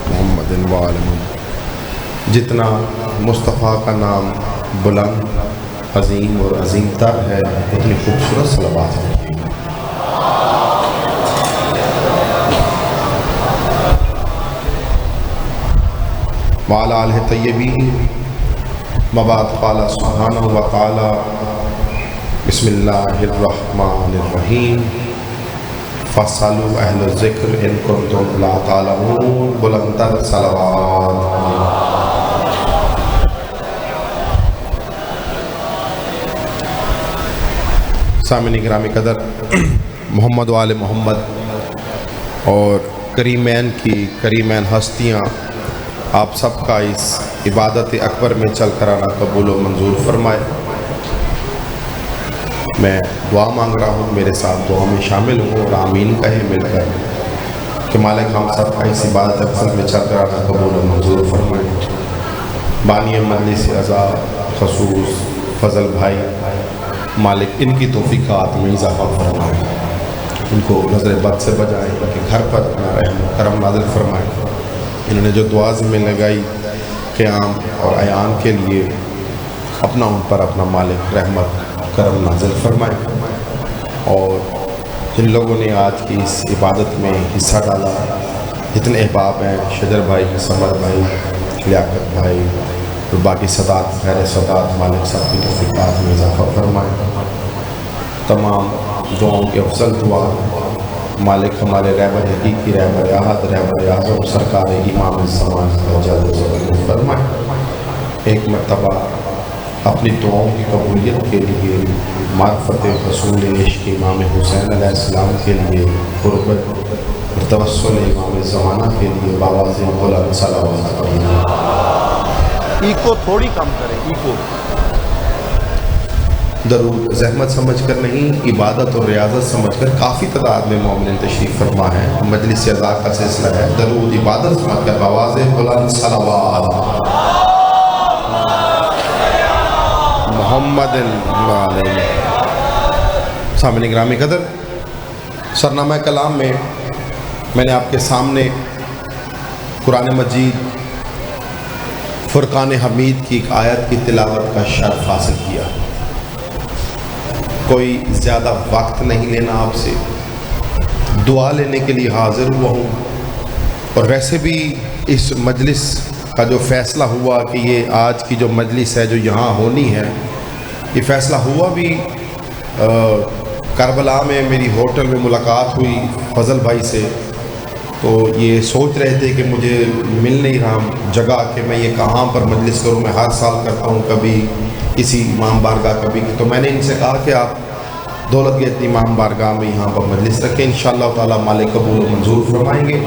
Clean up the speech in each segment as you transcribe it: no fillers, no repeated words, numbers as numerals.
محمد جتنا مصطفیٰ کا نام بلند عظیم اور عظیم تر ہے اتنی خوبصورت صلوات ہے۔ وعلی آلہ طیبین مبعد قال سبحانہ و تعالی بسم اللہ الرحمن الرحیم فاسألوا اہل الذکر ان کنتم لا تعلمون بلند تر صلوات۔ سامعین گرامی قدر، محمد و آل محمد اور کریمین کی کریمین ہستیاں آپ سب کا اس عبادت اکبر میں چل کر آنا قبول و منظور فرمائے۔ میں دعا مانگ رہا ہوں، میرے ساتھ دعا میں شامل ہوں اور آمین کہیں مل کر کہ مالک ہم سب کا اس عبادت اکبر میں چل کر آنا قبول و منظور فرمائے۔ بانی مجلس اعزاز خصوص فضل بھائی، مالک ان کی توفیقات میں اضافہ فرمائے، ان کو نظر بد سے بچائیں، ان کے گھر پر اپنا رحم و کرم نازل فرمائے۔ انہوں نے جو دعا میں لگائی قیام اور عیان کے لیے، اپنا ان پر اپنا مالک رحمت کرم نازل فرمائے۔ اور جن لوگوں نے آج کی اس عبادت میں حصہ ڈالا، جتنے احباب ہیں، شجر بھائی، سمر بھائی، لیاقت بھائی اور باقی سادات، خیر سادات، مالک سب کی توفیقات میں اضافہ فرمائے۔ تمام دعاؤں کی افضل دعا مالک ہمارے رہبر حقیقی، رہبر احد، رہبر اعظم سرکار امام الزمان جل ذکرہ فرمائے۔ ایک مرتبہ اپنی دعاؤں کی قبولیت کے لیے، معرفت رسول عشق امام حسین علیہ السلام کے لیے، قربت اور توسل امام زمانہ کے لیے باواز بلند صلوات پڑھیں۔ ایکو تھوڑی کم کریں، ایکو درود زحمت سمجھ کر نہیں، عبادت اور ریاضت سمجھ کر کافی تعداد میں مومنین تشریف فرما ہے۔ مجلس اعزاز کا سلسلہ ہے، درود عبادت سمجھ کر باواز بلند صلوات محمد علیہ۔ سامعین گرامی قدر، سرنامہ کلام میں میں نے آپ کے سامنے قرآن مجید فرقان حمید کی ایک آیت کی تلاوت کا شرف حاصل کیا۔ کوئی زیادہ وقت نہیں لینا آپ سے، دعا لینے کے لیے حاضر ہوا ہوں۔ اور ویسے بھی اس مجلس کا جو فیصلہ ہوا کہ یہ آج کی جو مجلس ہے جو یہاں ہونی ہے، یہ فیصلہ ہوا بھی کربلا میں میری ہوٹل میں ملاقات ہوئی فضل بھائی سے، تو یہ سوچ رہے تھے کہ مجھے مل نہیں رہا جگہ کہ میں یہ کہاں پر مجلس کروں۔ میں ہر سال کرتا ہوں، کبھی کسی امام بارگاہ کبھی، تو میں نے ان سے کہا کہ آپ دولت گیٹ امام بارگاہ میں یہاں پر مجلس رکھیں، انشاءاللہ تعالی مالک قبول و منظور فرمائیں گے۔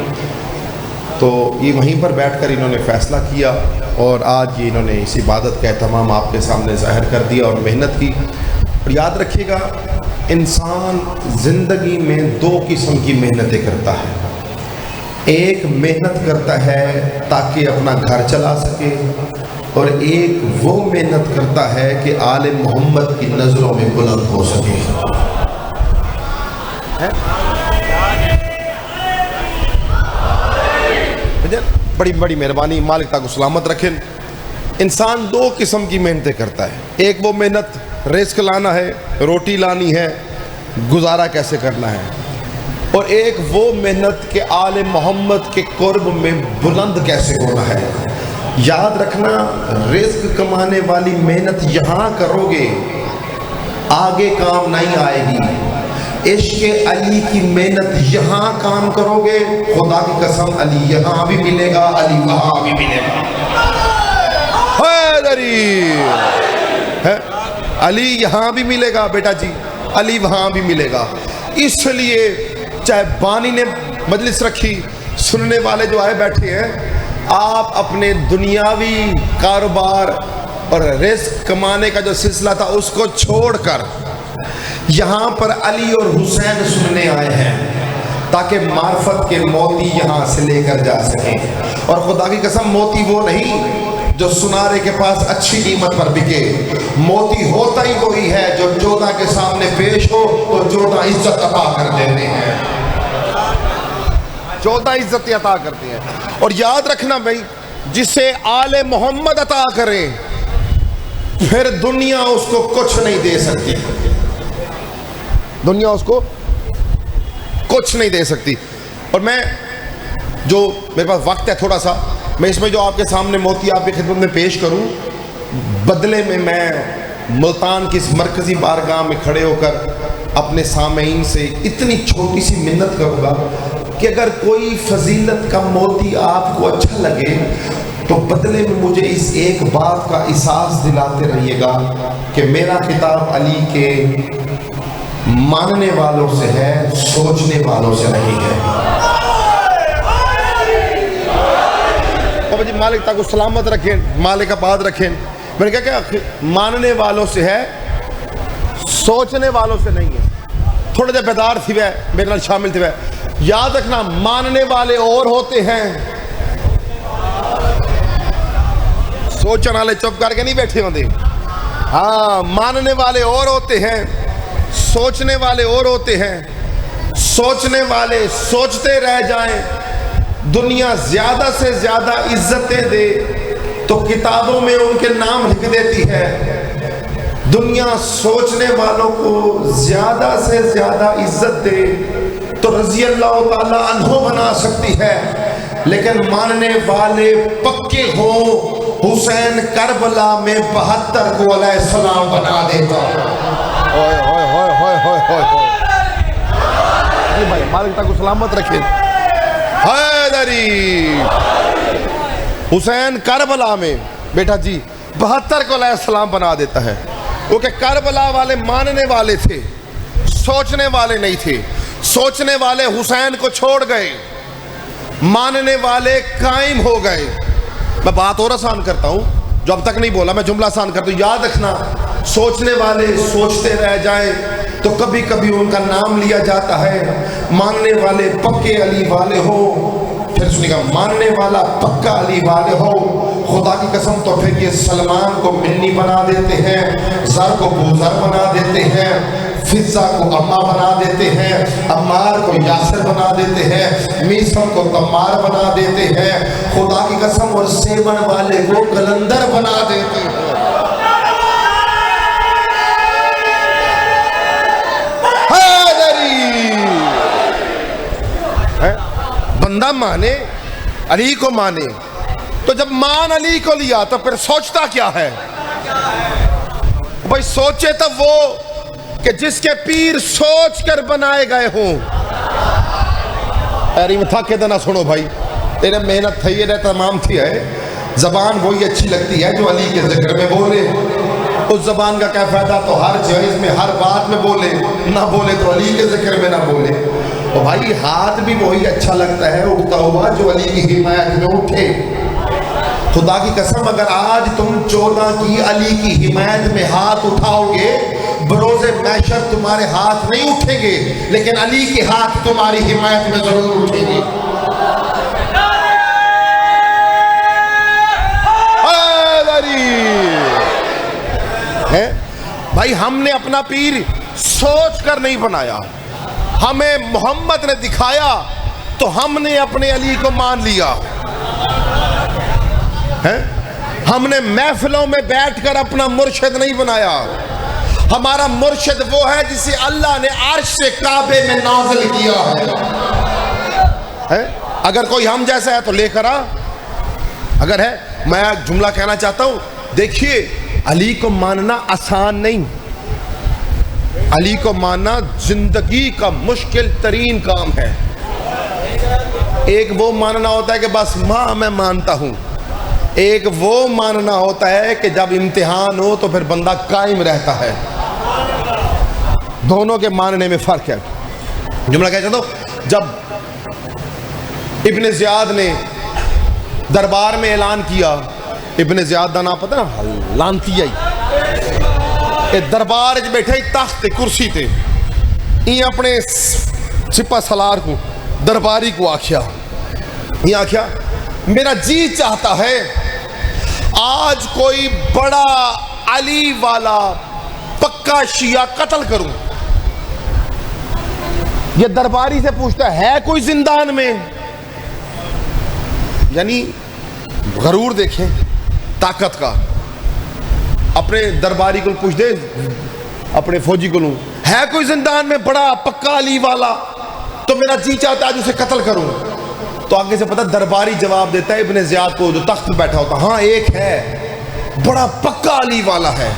تو یہ وہیں پر بیٹھ کر انہوں نے فیصلہ کیا، اور آج یہ انہوں نے اس عبادت کا اہتمام آپ کے سامنے ظاہر کر دیا اور محنت کی۔ اور یاد رکھیے گا، انسان زندگی میں دو قسم کی محنتیں کرتا ہے۔ ایک محنت کرتا ہے تاکہ اپنا گھر چلا سکے، اور ایک وہ محنت کرتا ہے کہ آل محمد کی نظروں میں بلند ہو سکے۔ بڑی بڑی مہربانی، مالک تاکہ سلامت رکھیں۔ انسان دو قسم کی محنتیں کرتا ہے، ایک وہ محنت رزق لانا ہے، روٹی لانی ہے، گزارا کیسے کرنا ہے، اور ایک وہ محنت کہ آل محمد کے قرب میں بلند کیسے ہونا ہے۔ یاد رکھنا، رزق کمانے والی محنت یہاں کرو گے، آگے کام نہیں آئے گی۔ عشق علی کی محنت یہاں کام کرو گے، خدا کی قسم علی یہاں بھی ملے گا، علی وہاں بھی ملے گا۔ علی یہاں بھی ملے گا بیٹا جی، علی وہاں بھی ملے گا۔ اس لیے چاہے بانی نے مجلس رکھی، سننے والے جو آئے بیٹھے ہیں، آپ اپنے دنیاوی کاروبار اور رزق کمانے کا جو سلسلہ تھا اس کو چھوڑ کر یہاں پر علی اور حسین سننے آئے ہیں، تاکہ معرفت کے موتی یہاں سے لے کر جا سکیں۔ اور خدا کی قسم موتی وہ نہیں جو سنارے کے پاس اچھی قیمت پر بکے، موتی ہوتا ہی وہی ہے جو جوڑا کے سامنے پیش ہو تو جوڑا عزت عطا کر دیتے ہیں۔ 14 عزتیں عطا کرتے ہیں. اور یاد رکھنا بھائی، جسے آل محمد عطا کریں پھر دنیا اس کو کچھ نہیں دے سکتی. دنیا اس کو کچھ نہیں دے سکتی. اور میں جو میرے پاس وقت ہے تھوڑا سا، میں اس میں جو آپ کے سامنے موتی آپ کی خدمت میں پیش کروں، بدلے میں ملتان کی اس مرکزی بارگاہ میں کھڑے ہو کر اپنے سامعین سے اتنی چھوٹی سی منت کروں گا کہ اگر کوئی فضیلت کا موتی آپ کو اچھا لگے تو بدلے میں مجھے اس ایک بات کا احساس دلاتے رہیے گا کہ میرا خطاب علی کے ماننے والوں سے ہے، سوچنے والوں سے نہیں ہے. جی مالک تک سلامت رکھیں، مالک آباد رکھیں. میں نے کہا کہ ماننے والوں سے ہے، سوچنے والوں سے نہیں ہے. تھوڑا جا بیدار تھی وہ میرے نال شامل تھی وہ. یاد رکھنا ماننے والے اور ہوتے ہیں، سوچنے والے چپ کر کے نہیں بیٹھے ہوتے. ہاں، ماننے والے اور ہوتے ہیں، سوچنے والے اور ہوتے ہیں. سوچنے والے سوچتے رہ جائیں، دنیا زیادہ سے زیادہ عزتیں دے تو کتابوں میں ان کے نام لکھ دیتی ہے. دنیا سوچنے والوں کو زیادہ سے زیادہ عزت دے تو رضی اللہ تعالی عنہ بنا سکتی ہے، لیکن ماننے والے پکے ہوں حسین کربلا میں 72 کو علیہ السلام بنا دیتا. بھائی مالک تک سلامت رکھے. حیدری حسین کربلا میں بیٹا جی 72 کو علیہ السلام بنا دیتا ہے. وہ کہ کربلا والے ماننے والے تھے، سوچنے والے نہیں تھے. سوچنے والے حسین کو چھوڑ گئے، ماننے والے قائم ہو گئے. میں بات اور آسان کرتا ہوں، جو اب تک نہیں بولا میں جملہ آسان کرتا ہوں. یاد رکھنا سوچنے والے سوچتے رہ جائیں تو کبھی کبھی ان کا نام لیا جاتا ہے. ماننے والے پکے علی والے ہو، پھر سنیے گا ماننے والا پکا علی والے ہو، خدا کی قسم تو پھر یہ سلمان کو منی بنا دیتے ہیں، زر کو بوزر بنا دیتے ہیں، فضہ کو اما بنا دیتے ہیں، عمار کو یاسر بنا دیتے ہیں، میسم کو تمار بنا دیتے ہیں، خدا کی قسم اور سیون والے کو کلندر بنا دیتے ہیں. بندہ مانے علی کو مانے تو جب مان علی کو لیا تو پھر سوچتا کیا ہے بھائی؟ سوچے تب وہ کہ جس کے پیر سوچ کر بنائے گئے ہوں. ارے میں تھا کہ نہ سنو بھائی، تیرے محنت تھی ہے تمام تھی ہے. زبان وہی اچھی لگتی ہے جو علی کے ذکر میں بولے. اس زبان کا کیا فائدہ تو ہر جائز میں ہر بات میں بولے، نہ بولے تو علی کے ذکر میں نہ بولے. تو بھائی ہاتھ بھی وہی اچھا لگتا ہے اٹھتا ہوا جو علی کی حمایت میں اٹھے. خدا کی قسم اگر آج تم 14 کی علی کی حمایت میں ہاتھ اٹھاؤ گے، بروز محشر تمہارے ہاتھ نہیں اٹھیں گے، لیکن علی کے ہاتھ تمہاری حمایت میں ضرور اٹھیں گے. بھائی ہم نے اپنا پیر سوچ کر نہیں بنایا، ہمیں محمد نے دکھایا تو ہم نے اپنے علی کو مان لیا. ہم نے محفلوں میں بیٹھ کر اپنا مرشد نہیں بنایا. ہمارا مرشد وہ ہے جسے اللہ نے عرش سے کعبے میں نازل کیا ہے. اگر کوئی ہم جیسا ہے تو لے کر آ. اگر ہے، میں جملہ کہنا چاہتا ہوں، دیکھیے علی کو ماننا آسان نہیں. علی کو ماننا زندگی کا مشکل ترین کام ہے. ایک وہ ماننا ہوتا ہے کہ بس ماں میں مانتا ہوں، ایک وہ ماننا ہوتا ہے کہ جب امتحان ہو تو پھر بندہ قائم رہتا ہے. دونوں کے ماننے میں فرق ہے. جملہ کہہ چاہتا ہوں، جب ابن زیاد نے دربار میں اعلان کیا، ابن زیاد کا نام پتہ نا لانتی آئی، دربار بیٹھے تخت کرسی تے یہ اپنے سپہ سالار کو درباری کو آکھیا، یہ آکھیا میرا جی چاہتا ہے آج کوئی بڑا علی والا پکا شیعہ قتل کروں. یہ درباری سے پوچھتا ہے کوئی زندان میں؟ یعنی غرور دیکھیں طاقت کا. اپنے درباری کو پوچھ دے, اپنے فوجی کو, ہے کوئی زندان میں بڑا پکا علی والا تو میرا جی چاہتا ہے آج اسے قتل کروں. تو آگے سے پتہ درباری جواب دیتا ہے ابن زیاد کو جو تخت پہ بیٹھا ہوتا, ہاں ایک ہے بڑا پکا علی والا ہے.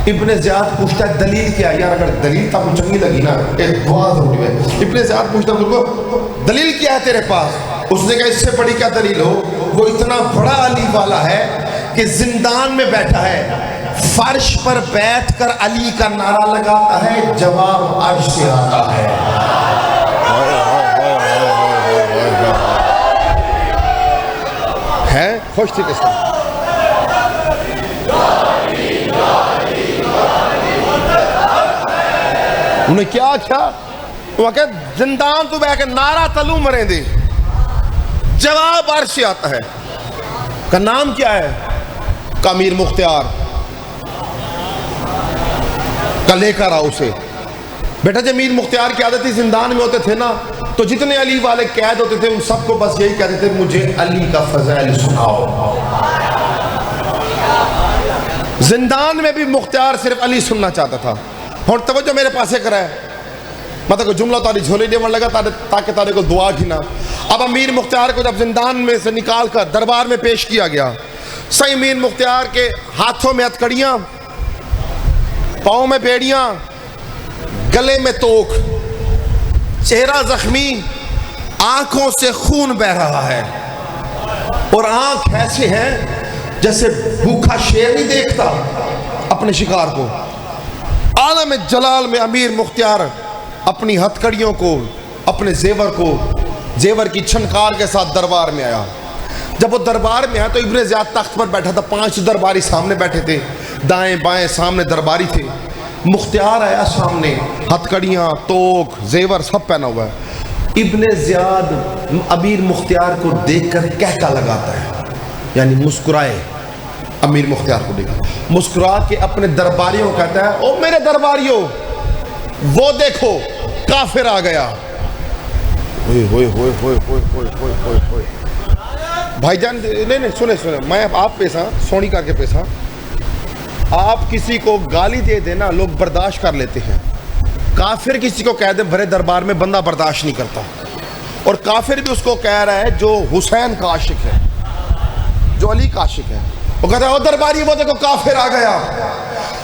ابن زیاد پوچھتا ہے دلیل کیا؟ یار اگر دلیل تھا مجھے چنگی لگی نا, ایک دعا ضروری ہے. ابن زیاد پوچھتا ہے کو دلیل کیا ہے تیرے پاس؟ اس نے کہا اس سے بڑی کیا دلیل ہو, وہ اتنا بڑا علی والا ہے کہ زندان میں بیٹھا ہے, فرش پر بیٹھ کر علی کا نعرہ لگاتا ہے, جواب عرش سے آتا ہے. ہے خوش تھی کس طرح انہیں کیا کیا, وہ کہ زندان تو بہ کے نعرہ تلو مریں دے, جواب عرش سے آتا ہے. کا نام کیا ہے؟ کا امیر مختار. کا لے کر آؤ اسے. بیٹا جب امیر مختار کی عادت تھی زندان میں ہوتے تھے نا تو جتنے علی والے قید ہوتے تھے ان سب کو بس یہی کہتے تھے مجھے علی کا فضائل سناؤ. زندان میں بھی مختار صرف علی سننا چاہتا تھا. اور توجہ میرے پاس کرا ہے, مطلب کوئی جملہ تاری جھولی دیون لگا تاکہ تارے کو دعا کی نا. اب امیر مختار کو جب زندان میں سے نکال کر دربار میں پیش کیا گیا, صحیح امیر مختار کے ہاتھوں میں ہتھکڑیاں, پاؤں میں بیڑیاں, گلے میں توک, چہرہ زخمی, آنکھوں سے خون بہ رہا ہے, اور آنکھ ایسے ہیں جیسے بھوکا شیر نہیں دیکھتا اپنے شکار کو. عالم جلال میں امیر مختار اپنی ہتھکڑیوں کو, اپنے زیور کی چھنکار کے ساتھ دربار میں آیا. جب وہ دربار میں آیا تو ابن زیاد تخت پر بیٹھا تھا, 5 درباری سامنے بیٹھے تھے, دائیں بائیں سامنے درباری تھے. مختار آیا سامنے, ہتھکڑیاں, توک, زیور سب پہنا ہوا ہے. ابن زیاد امیر مختار کو دیکھ کر کہتا لگاتا ہے, یعنی مسکرائے. امیر مختار کو دیکھا, مسکرا کے اپنے درباریوں کہتا ہے او میرے درباریوں وہ دیکھو کافر آ گیا. بھائی جان نہیں سنیں, میں آپ پیسا سونی کر کے پیسا, آپ کسی کو گالی دے دینا لوگ برداشت کر لیتے ہیں, کافر کسی کو کہہ دے بھرے دربار میں بندہ برداشت نہیں کرتا. اور کافر بھی اس کو کہہ رہا ہے جو حسین کا عاشق ہے, جو علی کا عاشق ہے. وہ کہتا ہے او درباری وہ دیکھو کافر آ گیا.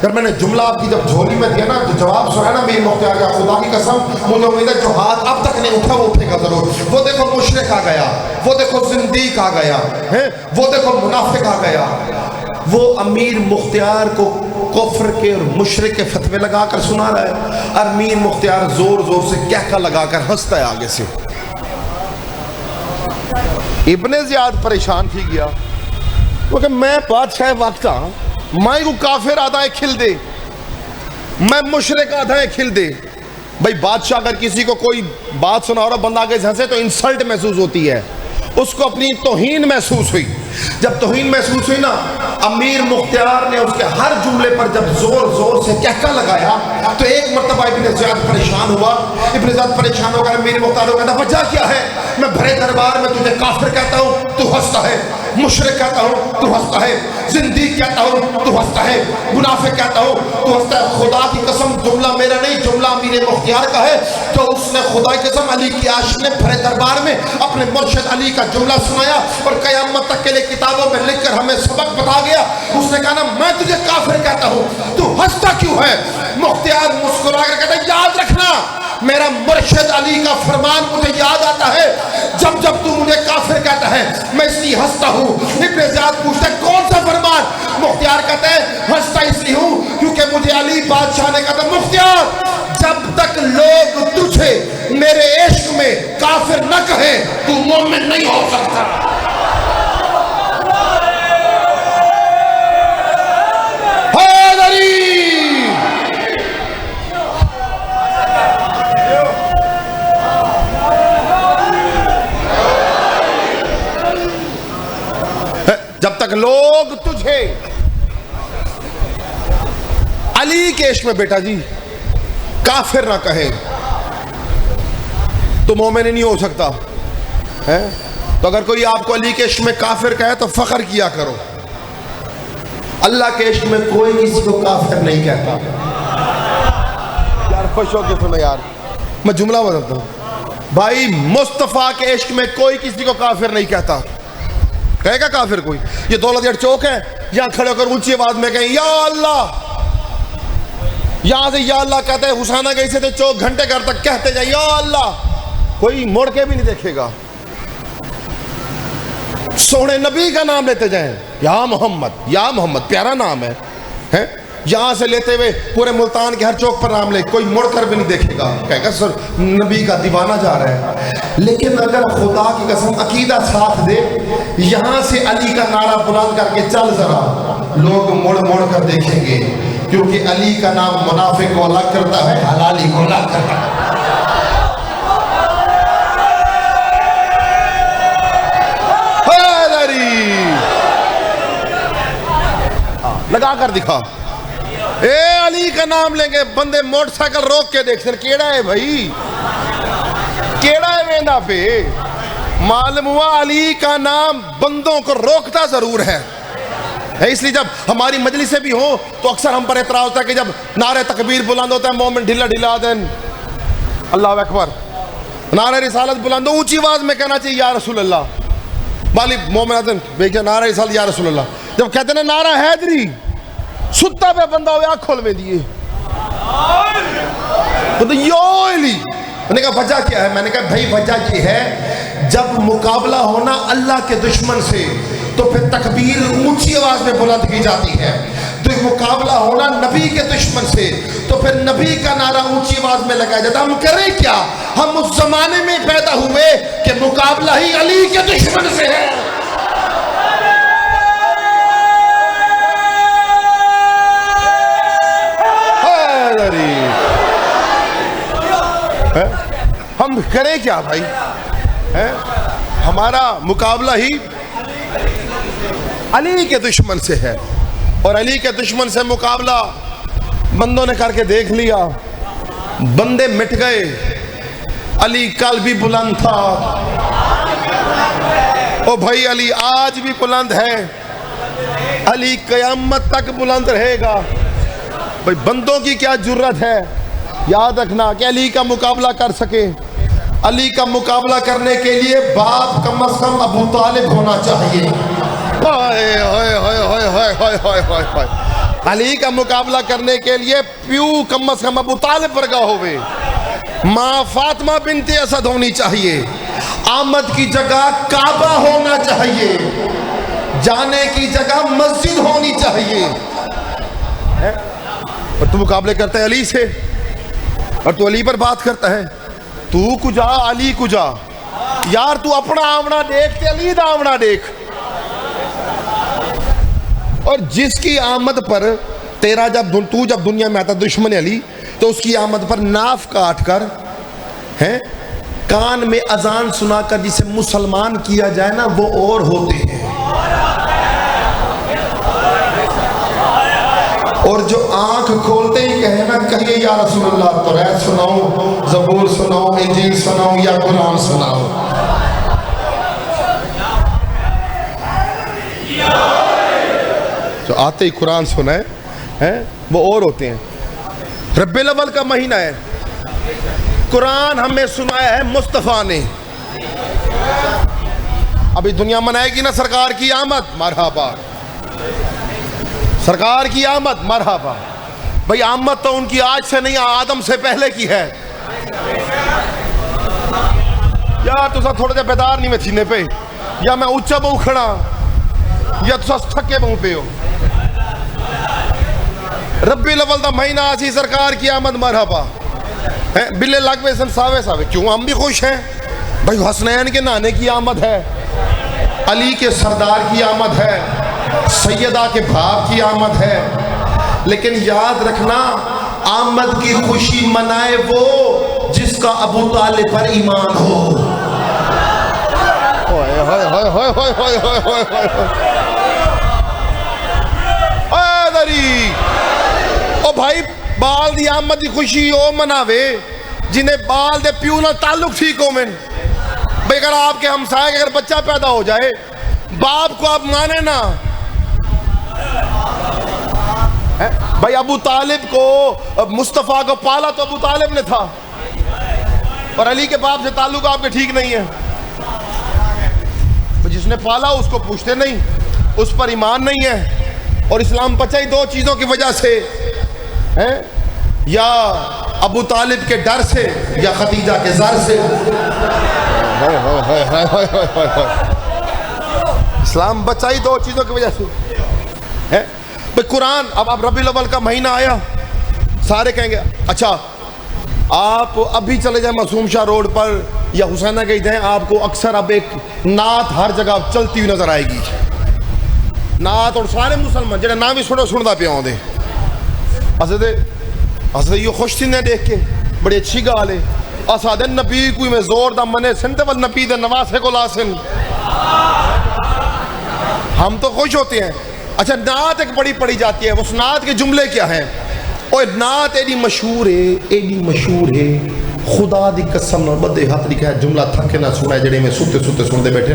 جب میں نے جملہ آپ کی جب جھولی میں دیا نا جو جواب سنا نا امیر مختار کا, خدا کی قسم مجھے امید ہے جو ہاتھ اب تک نہیں اٹھا وہ اٹھے گا ضرور. وہ دیکھو مشرک آ گیا, وہ دیکھو زندیق آ گیا, وہ دیکھو منافق آ گیا. وہ امیر مختار کو کفر کے اور مشرک کے فتوے لگا کر سنا رہا ہے. امیر مختار زور زور سے کہکا لگا کر ہنستا ہے آگے سے. ابن زیاد پریشان تھی گیا کیونکہ میں بادشاہ وقت ہاں, میں کو کافر آدھا ہے کھل دے, میں مشرک آدھا ہے کھل دے. بھائی بادشاہ اگر کسی کو کوئی بات سنا رہا بندہ آگے سے ہنسے تو انسلٹ محسوس ہوتی ہے, اس کو اپنی توہین محسوس ہوئی. جب توہین محسوس ہوئی نا امیر مختار نے اس کے ہر جملے پر جب زور زور سے کہکا لگایا تو ایک مرتبہ ابن زیاد پریشان ہوا. ابن زیاد پریشان ہو کر امیر مختار کو کہتا وجہ کیا ہے؟ میں بھرے دربار میں تجھے کافر کہتا ہوں تو ہنستا ہے, مشرک کہتا ہوں تو ہنستا ہے, زندیق کہتا ہوں تو ہنستا ہے, منافق کہتا ہوں تو ہنستا ہے. خدا کی قسم جملہ میرا نہیں, جملہ امیر مختار کا ہے. تو اس نے خدا کی قسم علی کی عاشق نے بھرے دربار میں اپنے مرشد علی کا جملہ سنایا اور قیامت تک کے لیے کتابوں میں لکھ کر ہمیں سبق بتا گیا. اس نے کہا نا میں تجھے کافر کہتا ہوں تو ہنستا کیوں ہے؟ مختار مسکرا کر کہتا ہے یاد رکھنا میرا مرشد علی کا فرمان مجھے یاد آتا ہے جب جب تو مجھے کافر کہتا ہے میں اس لیے ہنستا ہوں. ابن زیاد پوچھتا ہے کون سا فرمان؟ مختار کہتا ہے ہنستا اس لیے ہوں کیونکہ مجھے علی بادشاہ نے کہا تھا مختار جب تک لوگ تجھے میرے عشق میں کافر نہ کہیں تو مومن نہیں ہو سکتا. جب تک لوگ تجھے علی کے عشق میں بیٹا جی کافر نہ کہیں تو مومن نہیں ہو سکتا ہے. تو اگر کوئی آپ کو علی کے عشق میں کافر کہے تو فخر کیا کرو، اللہ کے عشق میں کوئی کسی کو کافر نہیں کہتا۔ یار خوش ہو کے سنو یار، میں جملہ بتاتا ہوں بھائی، مصطفیٰ کے عشق میں کوئی کسی کو کافر نہیں کہتا۔ کہے گا کافر کوئی؟ یہ دولت گیٹ چوک ہے، یہاں کھڑے ہو کر اونچی آواز میں کہیں یا اللہ، یہاں سے یا اللہ کہتے ہیں، حسینہ گئی سے چوک گھنٹے گھر تک کہتے جائیں یا اللہ، کوئی موڑ کے بھی نہیں دیکھے گا۔ سونے نبی کا نام لیتے جائیں، یا محمد، یا محمد پیارا نام ہے، یہاں سے لیتے ہوئے پورے ملتان کے ہر چوک پر نام لے، کوئی مڑ کر بھی نہیں دیکھے گا، کہے گا سر نبی کا دیوانہ جا رہا ہے۔ لیکن اگر خدا کی قسم عقیدہ ساتھ دے، یہاں سے علی کا نعرہ بلند کر کے چل ذرا، لوگ مڑ مڑ کر دیکھیں گے، کیونکہ علی کا نام منافق کو الگ کرتا ہے، حلالی کو الگ کرتا ہے۔ لگا کر دکھا، اے علی کا نام لیں گے، بندے موٹر سائیکل روک کے دیکھ سر کیڑا ہے بھائی، کیڑا ہے ویندہ پہ؟ معلوم ہوا علی کا نام بندوں کو روکتا ضرور ہے۔ اس لیے جب ہماری مجلسیں بھی ہوں تو اکثر ہم پر اعتراض ہوتا ہے کہ جب نعرہ تکبیر بلند ہوتا ہے مومن ڈھلا ڈھلا دیں، اللہ اکبر، نعرہ رسالت بلند ہو اونچی آواز میں کہنا چاہیے یا رسول اللہ، والی مومن آدن بیکھا نعرہ رسالت یا رسول اللہ، جب کہتے ہیں نعرہ حیدری، ستا پہ بندہ ہوئے آنکھ کھول میں دیئے، تو یو علی، میں نے کہا وجہ کیا ہے؟ میں نے کہا بھائی وجہ یہ ہے جب مقابلہ ہونا اللہ کے دشمن سے تو پھر تکبیر اونچی آواز میں بلند کی جاتی ہے، تو مقابلہ ہونا نبی کے دشمن سے تو پھر نبی کا نعرہ اونچی آواز میں لگایا جاتا۔ ہم کریں کیا؟ ہم اس زمانے میں پیدا ہوئے کہ مقابلہ ہی علی کے دشمن سے ہے۔ ہم کریں کیا بھائی؟ ہمارا مقابلہ ہی علی کے دشمن سے ہے، اور علی کے دشمن سے مقابلہ بندوں نے کر کے دیکھ لیا، بندے مٹ گئے، علی کل بھی بلند تھا، او بھائی علی آج بھی بلند ہے، علی قیامت تک بلند رہے گا۔ بھائی بندوں کی کیا جرت ہے؟ یاد رکھنا کہ علی کا مقابلہ کر سکے، علی کا مقابلہ کرنے کے لیے باپ کم از کم ابو طالب ہونا چاہیے۔ علی کا مقابلہ کرنے کے لیے پیو کم از کم ابو طالب ورگا ہوئے، ماں فاطمہ بنت اسد ہونی چاہیے، آمد کی جگہ کعبہ ہونا چاہیے، جانے کی جگہ مسجد ہونی چاہیے، اور تو مقابلے کرتا ہے علی سے، اور تو علی پر بات کرتا ہے، تو کجا علی کجا؟ یار تو اپنا آمنا دیکھ تے علی دا آمنا دیکھ۔ اور جس کی آمد پر تیرا جب دنیا میں آتا دشمن علی، تو اس کی آمد پر ناف کاٹ کر کان میں اذان سنا کر جسے مسلمان کیا جائے نا، وہ اور ہوتے ہیں، اور جو آنکھ کھولتے ہی کہے نا کہیے یا رسول اللہ، توریت سناؤں، زبور سناؤں، انجیل سناؤں یا قرآن سناؤں، جو آتے ہی قرآن سنائے وہ اور ہوتے ہیں۔ ربیع الاول کا مہینہ ہے، قرآن ہمیں سنایا ہے مصطفیٰ نے۔ ابھی دنیا منائے گی نا سرکار کی آمد، مرحبا، سرکار کی آمد، مرحبا۔ بھئی آمد تو ان کی آج سے نہیں، آدم سے پہلے کی ہے۔ یار تو سا تھوڑے جا بیدار نہیں میں تھینے پہ، یا میں اچھا بہو کھڑا، یا تو سا تھکے بہو پہ ہو۔ ربیع الاول دا مہینہ آسی سرکار کی آمد، مرحبا، بلے لگ بے سن ساوے ساوے، کیوں ہم بھی خوش ہیں؟ بھئی حسنین کے نانے کی آمد ہے، علی کے سردار کی آمد ہے، سیدہ کے باپ کی آمد ہے، لیکن یاد رکھنا آمد کی خوشی منائے وہ جس کا ابو طالب پر ایمان ہو۔ او بھائی بال دی آمد دی خوشی او مناوے جنہیں بال دے پیو نہ تعلق ٹھیک ہو میں، بھائی اگر آپ کے ہمسائے کے اگر بچہ پیدا ہو جائے، باپ کو آپ مانے نا، بھائی ابو طالب کو، مصطفیٰ کو پالا تو ابو طالب نے تھا، اور علی کے باپ سے تعلق آپ کے ٹھیک نہیں ہے، جس نے پالا اس کو پوچھتے نہیں، اس پر ایمان نہیں ہے، اور اسلام بچا ہی دو چیزوں کی وجہ سے، یا ابو طالب کے ڈر سے یا خدیجہ کے زر سے۔ اسلام بچا ہی دو چیزوں کی وجہ سے۔ قرآن، اب ربیع الاول کا مہینہ آیا، سارے کہیں گے اچھا آپ ابھی چلے جائیں معصوم شاہ روڈ پر یا حسینہ گئی جائیں، آپ کو اکثر اب ایک نعت ہر جگہ چلتی ہوئی نظر آئے گی، نعت، اور سارے مسلمان جنہیں نام بھی سندا پہ آؤں دے حضرت یہ خوش تھی دیکھ کے، بڑی اچھی گال ہے، اساد نبی کوئی میں زور دا منے سنتے والنبی دے نواسے کو لاسن، ہم تو خوش ہوتے ہیں۔ اچھا نعت ایک بڑی پڑھی جاتی ہے، اس نعت کے جملے کیا ہیں؟ اور نعت ایڈی مشہور ہے، خدا دی قسم نہ بدے ہاتھ لکھا ہے، جملہ تھکے نہ سنا ہے، جڑے میں سوتے سنتے بیٹھے،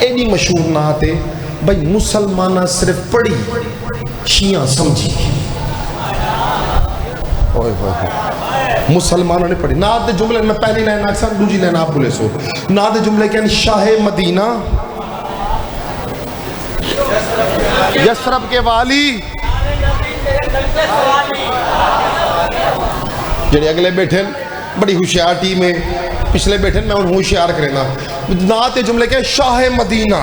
ایڈی مشہور نعت ہے بھائی، مسلمانہ صرف پڑھی شیعہ سمجھی، مسلمانوں نے پڑھی نعت دے جملے۔ میں پہلی لائن اکثر دوسری لائن آپ بولے سو، نعت دے جملے کہنے شاہ مدینہ، یثرب کے والی، جڑے اگلے بیٹھے بڑی ہوشیار ٹیم ہے، پچھلے بیٹھے میں انہوں ہوشیار کریں نا، نعت دے جملے کہنے شاہ مدینہ،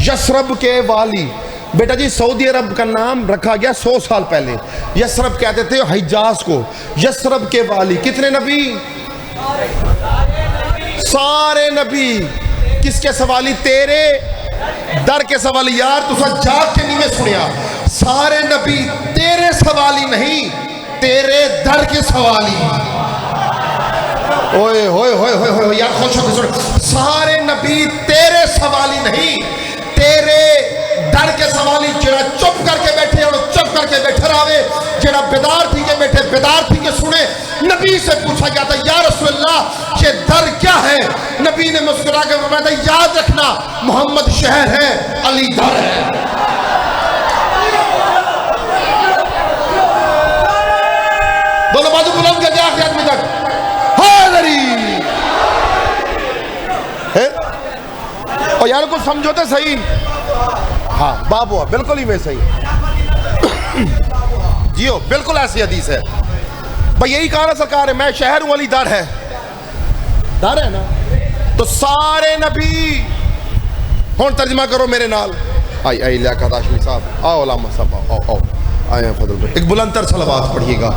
یثرب کے والی۔ بیٹا جی سعودی عرب کا نام رکھا گیا 100 سال پہلے، یثرب کہتے تھے حجاز کو، یثرب کے والی۔ کتنے نبی؟ سارے نبی۔ کس کے سوالی؟ تیرے در کے سوالی۔ یار تو سا جاگ کے نہیں میں سنیا، سارے نبی تیرے سوالی نہیں، تیرے در کے سوالی۔ اوئے ہوئے ہوئے ہوئے ہوئے یار خوش ہو کے سن، سارے نبی تیرے سوالی نہیں، تیرے در کے سوالی۔ جڑا چپ کر کے بیٹھے اور چپ کر کے بیٹھے رہے، جڑا بیدار تھی کے بیٹھے بیدار تھی کے سنے۔ نبی سے پوچھا گیا تھا یا رسول اللہ یہ در کیا ہے؟ نبی نے مسکرا کے فرمایا تھا یاد رکھنا محمد شہر ہے، علی در ہے۔ دونوں بازو بلند کر دیا آخری آدمی تک، حاضری۔ اور یار کچھ سمجھوتے صحیح، ہاں بابو بالکل ہی ویسے ہی جیو، بالکل ایسی حدیث ہے بھائی، یہی کہا نا سرکار ہے میں شہر ہوں، علی در ہے، در ہے نا۔ تو سارے نبی، ہون ترجمہ کرو میرے نال، آئی لیاقت ہاشمی صاحب، آؤ علامہ صاحب، آؤ آئے ہیں فضل بھائی، ایک بلند تر صلوات پڑھیے گا۔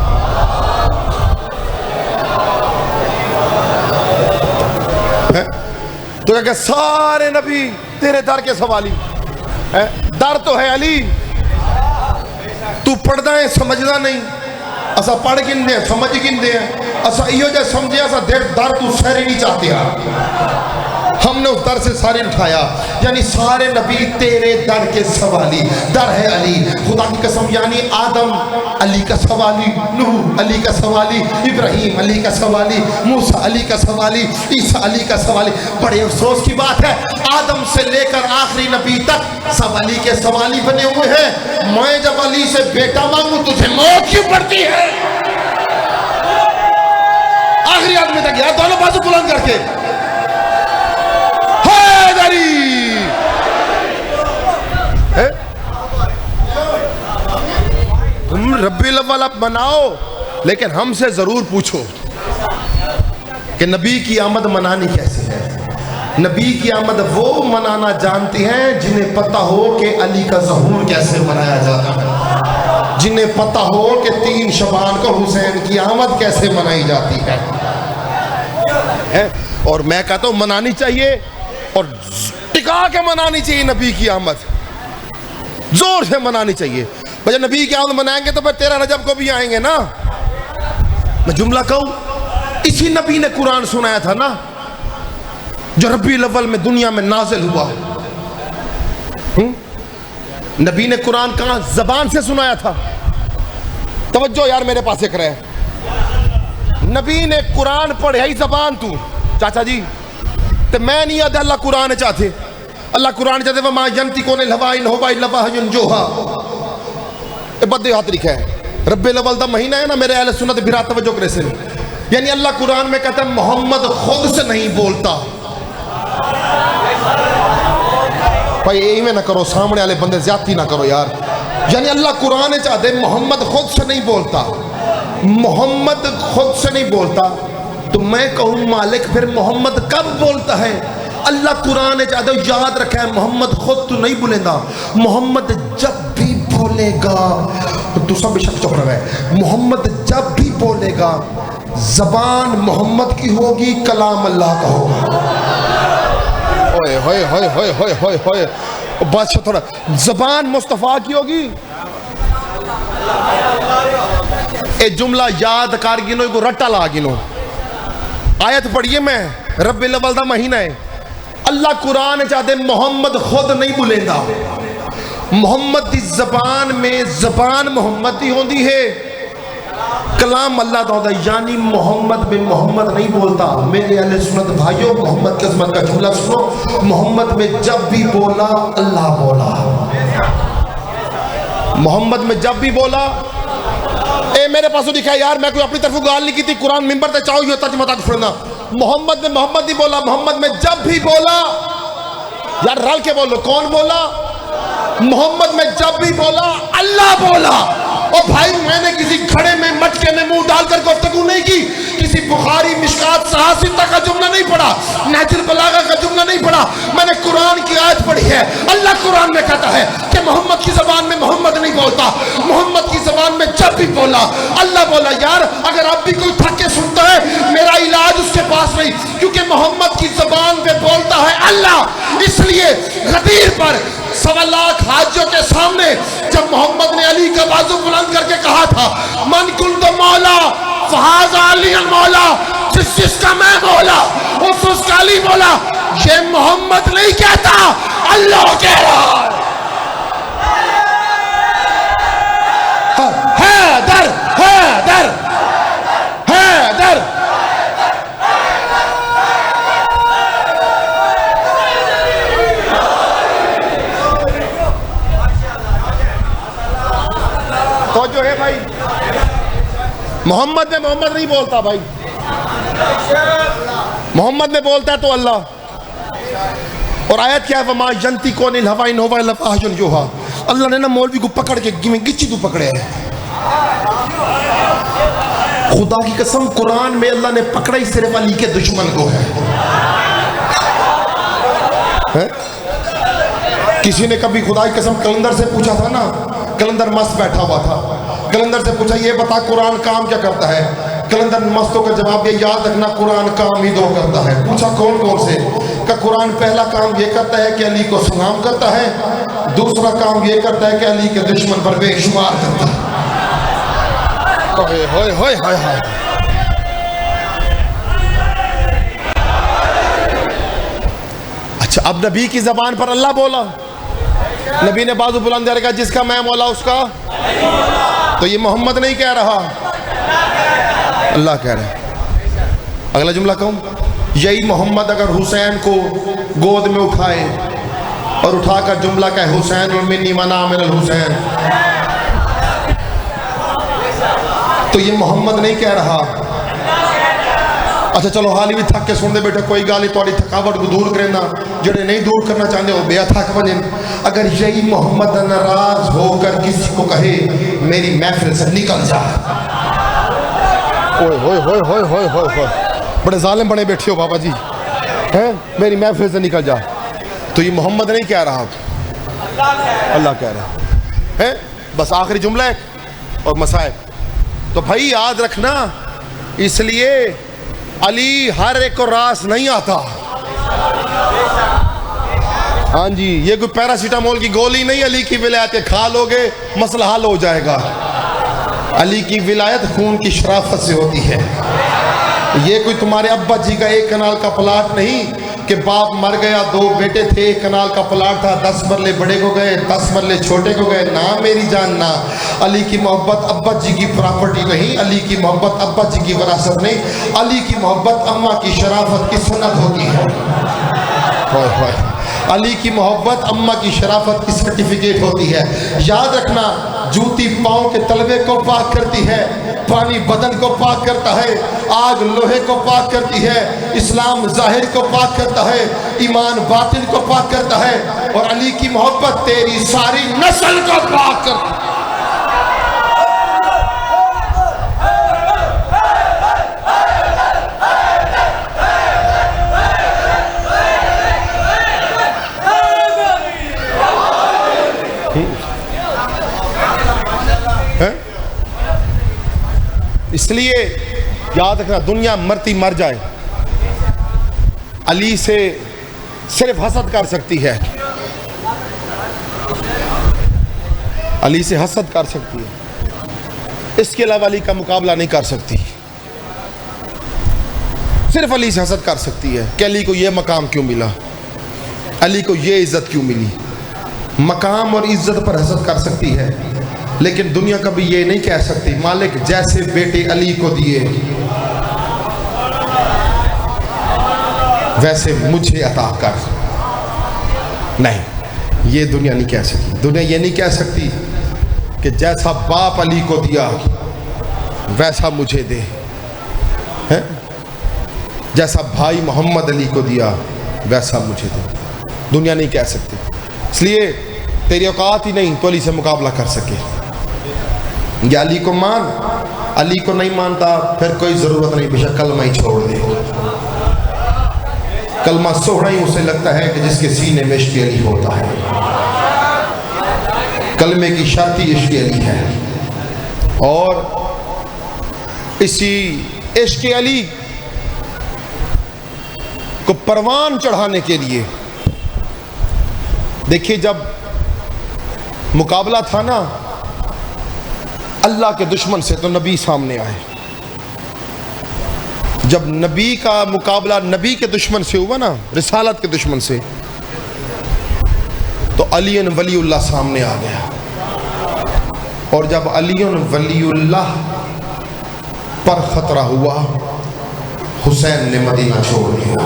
تو کہ سارے نبی تیرے در کے سوالی، در تو ہے علی، تو پڑھدا ہے سمجھدا نہیں، اسا پڑھ گن دے سمجھ گن دے، اسا ایو جے سمجھے اسا در تو سہری نہیں چاہتے ہیں، ہم نے اس در سے سارے اٹھایا، یعنی سارے نبی تیرے در کے سوالی، در ہے علی، خدا کی قسم، یعنی آدم علی کا سوالی، نوح علی کا سوالی، ابراہیم علی کا سوالی، موسیٰ علی کا سوالی، عیسیٰ علی کا سوالی۔ بڑے افسوس کی بات ہے آدم سے لے کر آخری نبی تک سب علی کے سوالی بنے ہوئے ہیں، میں جب علی سے بیٹا مانگوں تجھے موت کیوں پڑتی ہے؟ آخری آدمی تک یار دونوں بازو بلند کر کے تم ربیع الاول اب مناؤ، لیکن ہم سے ضرور پوچھو کہ نبی کی آمد منانی کیسے ہے۔ نبی کی آمد وہ منانا جانتے ہیں جنہیں پتہ ہو کہ علی کا ظہور کیسے منایا جاتا ہے، جنہیں پتہ ہو کہ 3 شعبان کو حسین کی آمد کیسے منائی جاتی ہے۔ اور میں کہتا ہوں منانی چاہیے، اور ٹکا کے منانی چاہیے نبی کی آمد، زور سے منانی چاہیے۔ بھائی نبی کی آمد منائیں گے تو پھر 13 رجب کو بھی آئیں گے نا۔ میں جملہ کہوں، اسی نبی نے قرآن سنایا تھا نا جو ربیع الاول میں دنیا میں نازل ہوا۔ نبی نے قرآن کہاں زبان سے سنایا تھا؟ توجہ یار میرے پاس ایک رہے، نبی نے قرآن پڑھائی زبان تو چاچا جی تو میں نہیں آدھا اللہ قرآن چاہتے، اللہ قرآن چاہتے وما ینطق عن الہوی ان هو الا وحی یوحی. یہ بدے ہاتھ لکھا ہے. رب الاول دا مہینہ ہے نا میرے اہل سنت بھرا توجہ کرے سے، یعنی اللہ قرآن میں کہتا ہے محمد خود سے نہیں بولتا. بھائی یہی میں نہ کرو، سامنے والے بندے زیادتی نہ کرو یار. یعنی اللہ قرآن چاہتے محمد خود سے نہیں بولتا، محمد خود سے نہیں بولتا. تو میں کہوں مالک پھر محمد کب بولتا ہے؟ اللہ قرآن چاہتے یاد رکھا ہے محمد خود تو نہیں بولے گا، محمد جب بھی بولے گا تو سب شک چپ رہا ہے. محمد جب بھی بولے گا زبان محمد کی ہوگی، کلام اللہ کا ہوگا. ہوئے ہوئے ہوئے ہوئے ہوئے ہوئے ہوئے بادشاہ تھوڑا زبان مصطفیٰ کی ہوگی. اے جملہ یاد کر گنو، کو رٹا لا گنو. آیت پڑھیے میں رب الاول دا مہینہ ہے. اللہ قرآن چاہتے محمد خود نہیں بولے گا، محمد دی زبان میں زبان محمد دی ہوندی ہے، کلام اللہ دا ہوتا ہے. یعنی محمد بن محمد نہیں بولتا. میرے اہل سنت بھائیوں محمد کی عظمت کا جملہ سنو. محمد میں جب بھی بولا اللہ بولا، محمد میں جب بھی بولا. اے میرے پاسوں دکھا یار میں کوئی اپنی طرف گال نہیں کی تھی، قرآن منبر تے چاہو یہ ترجمہ تک پڑھنا. محمد میں محمد نہیں بولا، محمد میں جب بھی بولا. یار رل کے بولو، کون بولا؟ محمد میں جب بھی بولا اللہ بولا. اور بھائی میں نے کسی کھڑے میں مٹکے میں منہ ڈال کر گفتگو نہیں کی، کسی بخاری مشکات صحاح کا جملہ نہیں پڑھا، نہج البلاغہ کا جملہ نہیں پڑھا. میں نے قرآن کی آیت پڑھی ہے. اللہ قرآن میں کہتا ہے کہ محمد کی زبان میں محمد نہیں بولتا، محمد کی زبان میں جب بھی بولا اللہ بولا. یار اگر اب بھی کوئی تھک کے سنتا ہے میرا علاج اس کے پاس نہیں، کیونکہ محمد کی زبان پہ بولتا ہے اللہ. اس لیے غدیر پر 1.25 لاکھ حاجیوں کے سامنے جب محمد نے علی کا بازو بلند کر کے کہا تھا من کنت مولا فہذا علی المولا، جس کا میں مولا اس کا علی مولا. یہ محمد نہیں کہتا، اللہ کہہ رہا ہے. حیدر حیدر حیدر. تو جو ہے بھائی محمد میں محمد نہیں بولتا. بھائی محمد میں بولتا ہے تو اللہ. اور آیت کیا ہے وما ینطق عن الہوی ان هو الا وحی یوحی. اللہ نے نا مولوی کو پکڑ کے گچی تو پکڑے ہے. خدا کی قسم قرآن میں اللہ نے پکڑا ہی صرف علی کے دشمن کو ہے. کسی نے کبھی خدا کی قسم کلندر سے پوچھا تھا نا، کلندر مست بیٹھا ہوا تھا، کلندر سے پوچھا یہ بتا قرآن کام کیا کرتا ہے؟ کلندر مستوں کا جواب یہ یاد رکھنا قرآن کام ہی 2 کرتا ہے. پوچھا کون کون سے؟ کہ قرآن پہلا کام یہ کرتا ہے کہ علی کو سلام کرتا ہے، دوسرا کام یہ کرتا ہے کہ علی کے دشمن پر بے شمار کرتا ہے. ہوئے ہوئے ہوئے ہوئے. اچھا اب نبی کی زبان پر اللہ بولا، نبی نے بازو بلند کر کہا جس کا میں مولا اس کا. تو یہ محمد نہیں کہہ رہا، اللہ کہہ رہا ہے. اگلا جملہ کہوں، یہی محمد اگر حسین کو گود میں اٹھائے اور اٹھا کر جملہ کہے حسین منی ونا من الحسین، تو یہ محمد نہیں کہہ رہا. اچھا چلو حالی بھی تھک کے سن دے بیٹا، کوئی گالی تھوڑی تھکاوٹ کو دور کرنا، جڑے نہیں دور کرنا چاہتے ہو بے تھک بنیں. اگر یہی محمد ناراض ہو کر کسی کو کہے میری محفل سے نکل جا، ہوئے ہوئے ہوئے ہوئے ہوئے ہوئے، بڑے ظالم بنے بیٹھے ہو بابا جی، میری محفل سے نکل جا، تو یہ محمد نہیں کہہ رہا، اللہ کہہ رہا ہے. بس آخری جملہ ہے اور مسائل. تو بھائی یاد رکھنا، اس لیے علی ہر ایک کو راس نہیں آتا. ہاں جی یہ کوئی پیراسیٹامول کی گولی نہیں علی کی ولایت کے کھا لو گے مسئلہ حل ہو جائے گا. علی کی ولایت خون کی شرافت سے ہوتی ہے. یہ کوئی تمہارے ابا جی کا 1 کنال کا پلاٹ نہیں کہ باپ مر گیا 2 بیٹے تھے 1 کنال کا پلاٹ تھا 10 مرلے بڑے کو گئے 10 مرلے چھوٹے کو گئے. نہ میری جان نہ. علی کی محبت ابا جی کی پراپرٹی نہیں، علی کی محبت ابا جی کی وراثت نہیں، علی کی محبت اماں کی شرافت کی سنت ہوتی ہے. علی کی محبت اماں کی شرافت کی سرٹیفکیٹ ہوتی ہے. یاد رکھنا جوتی پاؤں کے تلوے کو پاک کرتی ہے, پانی بدن کو پاک کرتا ہے, آگ لوہے کو پاک کرتی ہے, اسلام ظاہر کو پاک کرتا ہے, ایمان باطن کو پاک کرتا ہے, اور علی کی محبت تیری ساری نسل کو پاک کرتی ہے. اس لیے یاد رکھنا دنیا مرتی مر جائے, علی سے صرف حسد کر سکتی ہے, علی سے حسد کر سکتی ہے, اس کے علاوہ علی کا مقابلہ نہیں کر سکتی. صرف علی سے حسد کر سکتی ہے کہ علی کو یہ مقام کیوں ملا, علی کو یہ عزت کیوں ملی. مقام اور عزت پر حسد کر سکتی ہے, لیکن دنیا کبھی یہ نہیں کہہ سکتی مالک جیسے بیٹے علی کو دیے ویسے مجھے عطا کر. نہیں, یہ دنیا نہیں کہہ سکتی. دنیا یہ نہیں کہہ سکتی کہ جیسا باپ علی کو دیا ویسا مجھے دے, جیسا بھائی محمد علی کو دیا ویسا مجھے دے. دنیا نہیں کہہ سکتی. اس لیے تیری اوقات ہی نہیں تو علی سے مقابلہ کر سکے. یا علی کو مان, علی کو نہیں مانتا پھر کوئی ضرورت نہیں, بے شک کلمہ ہی چھوڑ دے. کلمہ سوڑا ہی اسے لگتا ہے کہ جس کے سینے میں عشق علی ہوتا ہے. کلمے کی شرط ہی عشق علی ہے, اور اسی عشق علی کو پروان چڑھانے کے لیے دیکھیے جب مقابلہ تھا نا اللہ کے دشمن سے تو نبی سامنے آئے. جب نبی کا مقابلہ نبی کے دشمن سے ہوا نا, رسالت کے دشمن سے, تو علی ولی اللہ سامنے آ گیا. اور جب علی ولی اللہ پر خطرہ ہوا حسین نے مدینہ چھوڑ دیا.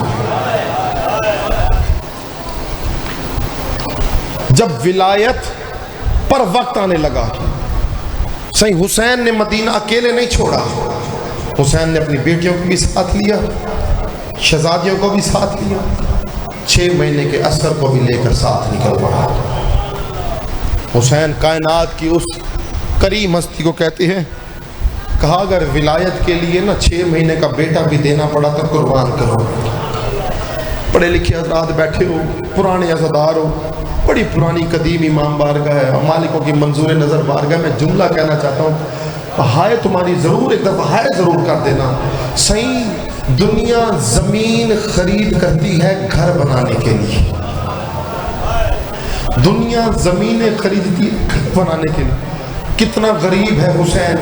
جب ولایت پر وقت آنے لگا, صحیح حسین نے مدینہ اکیلے نہیں چھوڑا, حسین نے اپنی بیٹیوں کو بھی ساتھ لیا, شہزادیوں کو بھی ساتھ لیا, 6 مہینے کے عسکر کو بھی لے کر ساتھ نکل پڑا. حسین کائنات کی اس کریم ہستی کو کہتے ہیں, کہا اگر ولایت کے لیے نا 6 مہینے کا بیٹا بھی دینا پڑا تو قربان کرو. پڑھے لکھے حضرات بیٹھے ہو, پرانے عزادار ہو, بڑی پرانی قدیم امام بارگاہ ہے, مالکوں کی منظور نظر بارگاہ میں جملہ کہنا چاہتا ہوں, ہائے تمہاری ضرور ایک دفعہ ہائے ضرور کر دینا. صحیح دنیا زمین خرید کرتی ہے گھر بنانے کے لیے, دنیا زمینیں خریدتی ہے گھر بنانے کے لیے. کتنا غریب ہے حسین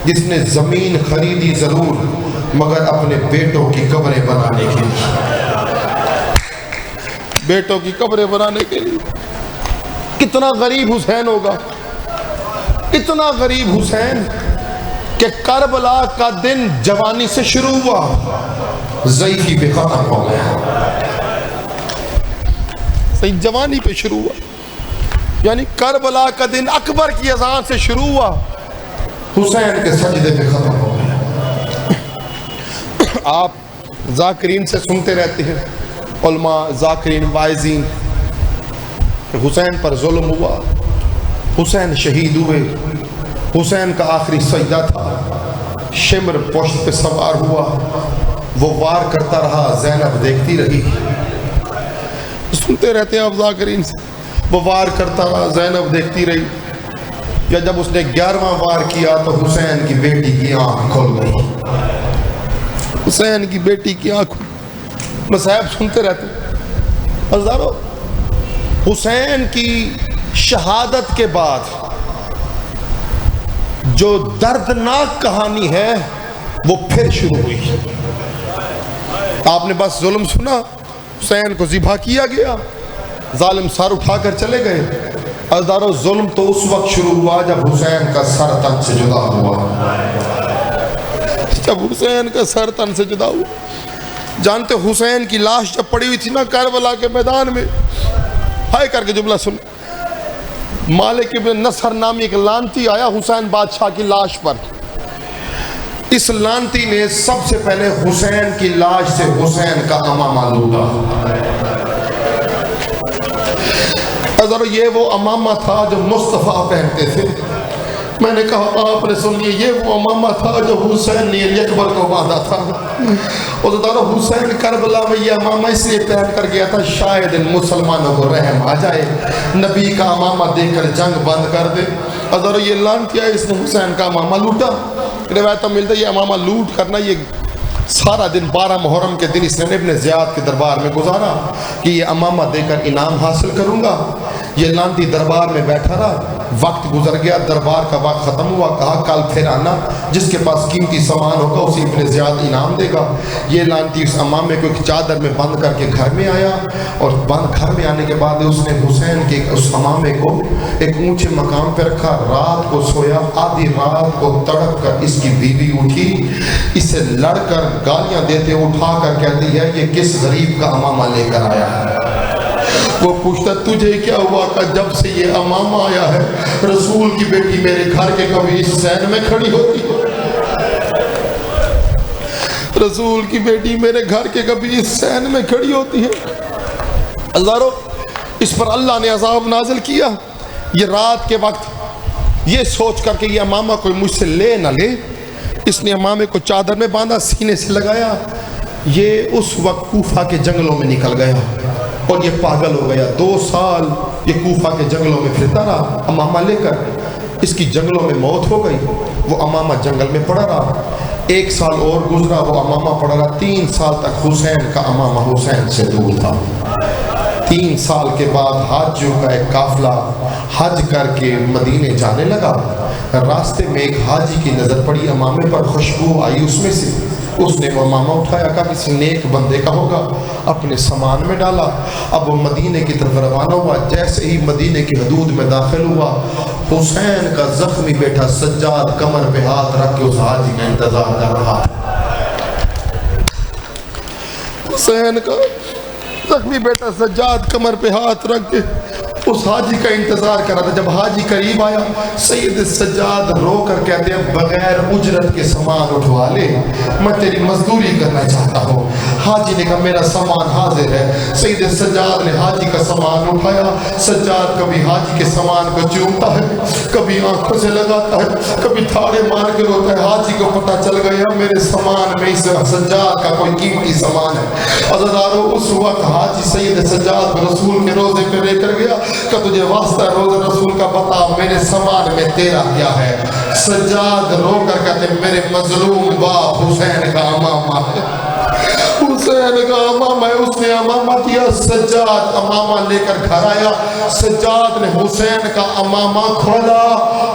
جس نے زمین خریدی ضرور مگر اپنے بیٹوں کی قبریں بنانے کے لیے, بیٹوں کی قبریں بنانے کے لیے. کتنا غریب حسین ہوگا, اتنا غریب حسین کہ کربلا کا دن جوانی سے شروع ہوا, ضعیفی پہ ختم ہو گیا. صحیح جوانی پہ شروع ہوا, یعنی کربلا کا دن اکبر کی اذان سے شروع ہوا, حسین کے سجدے پہ ختم ہو گیا. آپ ذاکرین سے سنتے رہتے ہیں, علماء ذاکرین واعظین, حسین پر ظلم ہوا, حسین شہید ہوئے, حسین کا آخری سجدہ تھا, شمر پشت پہ سوار ہوا, وہ وار کرتا رہا, زینب دیکھتی رہی. سنتے رہتے ہیں آپ ذاکرین سے, وہ وار کرتا رہا, زینب دیکھتی رہی. یا جب اس نے 11واں وار کیا تو حسین کی بیٹی کی آنکھ کھل گئی, حسین کی بیٹی کی آنکھ. مصائب سنتے رہتے ہیں ہزاروں. حسین کی شہادت کے بعد جو دردناک کہانی ہے وہ پھر شروع ہوئی. آپ نے بس ظلم سنا, حسین کو ذبح کیا گیا, ظالم سر اٹھا کر چلے گئے. ہزاروں ظلم تو اس وقت شروع ہوا جب حسین کا سر تن سے جدا ہوا, جب حسین کا سر تن سے جدا ہوا. جانتے حسین کی لاش جب پڑی ہوئی تھی نا کربلا کے میدان میں، ہائے کر کے جملہ سن، مالک ابن نصر نامی ایک لانتی آیا حسین بادشاہ کی لاش پر. اس لانتی نے سب سے پہلے حسین کی لاش سے حسین کا امامہ لوٹا. ذرا یہ وہ امامہ تھا جو مصطفیٰ پہنتے تھے. میں نے کہا آپ نے سن لیے، یہ وہ امامہ تھا جو حسین نے علی اکبر کو باندھا تھا. اور ذرا حسین کربلا میں یہ امامہ اس لیے پہن کر گیا تھا شاید ان مسلمانوں کو رحم آ جائے، نبی کا امامہ دے کر جنگ بند کر دے. اور ذرا یہ لانتیا اس نے حسین کا امامہ لوٹا. روایت میں ملتا ہے یہ امامہ لوٹ کرنا، یہ سارا دن 12 محرم کے دن اس نے ابن زیاد کے دربار میں گزارا کہ یہ امامہ دے کر انعام حاصل کروں گا. یہ لانتی دربار میں بیٹھا رہا، وقت گزر گیا، دربار کا وقت ختم ہوا. کہا کل پھر آنا، جس کے پاس قیمتی سامان ہوگا اسے ابن زیاد انعام دے گا. یہ لانتی اس امامے کو ایک چادر میں بند کر کے گھر میں آیا، اور گھر میں آنے کے بعد اس نے حسین کے اس امامے کو ایک اونچے مقام پہ رکھا. رات کو سویا، آدھی رات کو تڑپ کر اس کی بیوی اٹھی، اسے لڑ کر گالیاں دیتے اٹھا کر کہتی ہے یہ کس غریب کا امامہ لے کر آیا ہے. وہ پوچھتا تجھے کیا ہوا؟ کہ جب سے یہ امامہ آیا ہے رسول کی بیٹی میرے گھر کے کبھی اس سین میں کھڑی ہوتی ہے، رسول کی بیٹی میرے گھر کے کبھی اس سین میں کھڑی ہوتی ہے. ہزاروں اس پر اللہ نے عذاب نازل کیا. یہ رات کے وقت یہ سوچ کر کہ یہ امامہ کوئی مجھ سے لے نہ لے، اس نے امامے کو چادر میں باندھا، سینے سے لگایا. یہ اس وقت کوفہ کے جنگلوں میں نکل گیا اور یہ پاگل ہو گیا. 2 سال یہ کوفہ کے جنگلوں میں پھرتا رہا امامہ لے کر. اس کی جنگلوں میں موت ہو گئی، وہ امامہ جنگل میں پڑا رہا. 1 سال اور گزرا، وہ امامہ پڑا رہا. 3 سال تک حسین کا امامہ حسین سے دور تھا. 3 سال کے بعد حاجیوں کا ایک قافلہ حج کر کے مدینے جانے لگا. راستے میں ایک حاجی کی نظر پڑی، امامے پر خوشبو آئی اس میں سے. اس نے وہ امامہ اٹھایا، کہا کسی نیک بندے کا ہوگا، اپنے سامان میں ڈالا. اب وہ مدینے کی طرف روانہ ہوا. جیسے ہی مدینے کی حدود میں داخل ہوا، حسین کا زخمی بیٹا سجاد کمر پہ ہاتھ رکھ کے اس حاجی کا انتظار کر رہا. حسین کا زخمی بیٹا سجاد کمر پہ ہاتھ رکھ کے اس حاجی کا انتظار کر رہا تھا. جب حاجی قریب آیا، سید سجاد رو کر کہتے ہیں بغیر اجرت کے سامان اٹھوا لے، میں تیری مزدوری کرنا چاہتا ہوں. حاجی نے کہا میرا سامان حاضر ہے. سید سجاد نے حاجی کا سامان اٹھایا. سجاد کبھی حاجی کے سامان کو چومتا ہے، کبھی آنکھوں سے لگاتا ہے، کبھی تھاڑے مار کے روتا ہے. حاجی کو پتہ چل گیا میرے سامان میں اس سجاد کا کوئی قیمتی سامان ہے. عزیزانو اس وقت حاجی سید سجاد کو رسول کے روزے پہ لے کر گیا کہ تجھے واسطہ روزہ رسول کا بتا میرے سامان میں تیرا کیا ہے. سجاد رو کر کہتے میرے مظلوم باپ حسین کا امامہ ہے، حسین کا امامہ ہے. اس نے امامہ دیا. سجاد امامہ لے کر گھر آیا. سجاد نے حسین کا امامہ کھولا.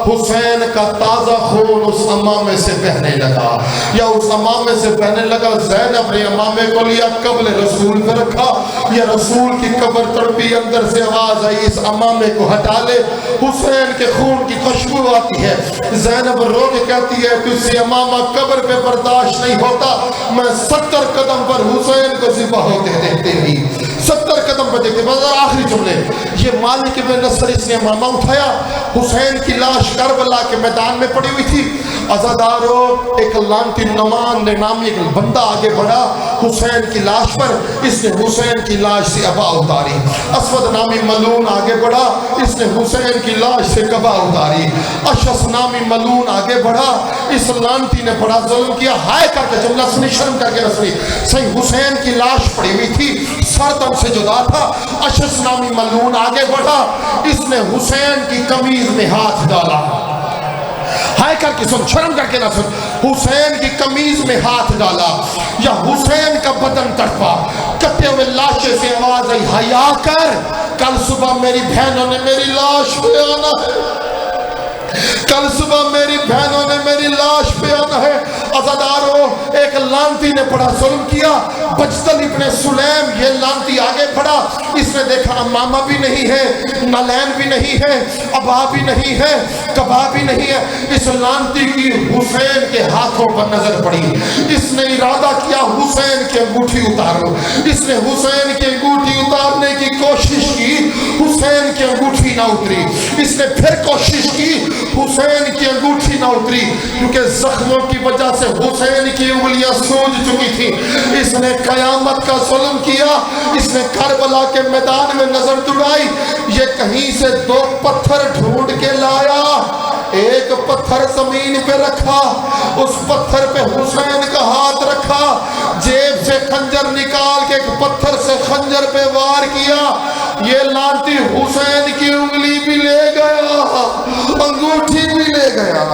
حسین کا تازہ خون اس امامے سے بہنے لگا، یا اس امامے سے بہنے لگا. زینب نے امامے کو لیا، قبل رسول پہ رکھا. یا رسول کی قبر تڑپی، اندر سے آواز آئی اس امامے کو ہٹا لے، حسین کے خون کی خوشبو آتی ہے. زینب رو کے کہتی ہے تجھ سے امامہ قبر پہ برداشت نہیں ہوتا. میں 70 قدم پر حسین کو ذبح ہوتے دیکھتے ہی، 70 قدم پر دیکھتے. بس آخری جملے، یہ مالک ابن نصر اس نے امامہ اٹھایا. حسین کی لاش کربلا کے میدان میں پڑی ہوئی تھی. عزادارو ایک لانتی نعمان نے نامی ایک بندہ آگے بڑھا حسین کی لاش پر. اس نے حسین کی لاش سے عبا اتاری. اسود نامی ملعون آگے بڑھا، اس نے حسین کی لاش سے قبا اتاری. اشعث نامی ملعون آگے بڑھا، اس لانتی نے بڑا ظلم کیا. ہائے کر کے جملہ سنی، شرم کر کے نہ سنی. صحیح حسین کی لاش پڑی ہوئی تھی، سر تن سے جدا تھا. اشعث نامی ملعون آگے بڑھا، اس نے حسین کی قمیض میں ہاتھ ڈالا. ہائے کر کے سن، شرم کر کے نہ سن. حسین کی قمیض میں ہاتھ ڈالا یا حسین کا بدن تڑپا. کٹے ہوئے لاشے سے آواز آئی حیا کر، کل صبح میری بہنوں نے میری لاش پہ آنا ہے. کل صبح میری بہنوں نے میری لاش پہ آنا ہے، عزاداروں ایک لانتی نے بڑا ظلم کیا، بجتل ابن سلیم یہ لانتی آگے بڑھا، اس نے دیکھا امامہ بھی نہیں ہے، نالین بھی نہیں ہے، ابا بھی نہیں ہے، کبا بھی نہیں ہے، اس لانتی کی حسین کے ہاتھوں پر نظر پڑی، اس نے ارادہ کیا حسین کی انگوٹھی اتارو، اس نے حسین کی انگوٹھی اتارنے کی کوشش کی، حسین کی انگوٹھی نہ اتری، اس نے پھر کوشش کی، حسین کی انگوٹھی نہ اتری، کیونکہ زخموں کی وجہ سے حسین کی انگلیاں سوج چکی تھی، اس نے قیامت کا ظلم کیا، اس نے کربلا کے میدان میں نظر دوڑائی، یہ کہیں سے 2 پتھر ڈھونڈ کے لایا، ایک پتھر زمین پہ رکھا، اس پتھر پہ حسین کا ہاتھ رکھا، جیب سے خنجر نکال کے ایک پتھر سے خنجر پہ وار کیا، یہ لانتی حسین کی انگلی بھی لے گیا، انگوٹھی بھی لے گیا۔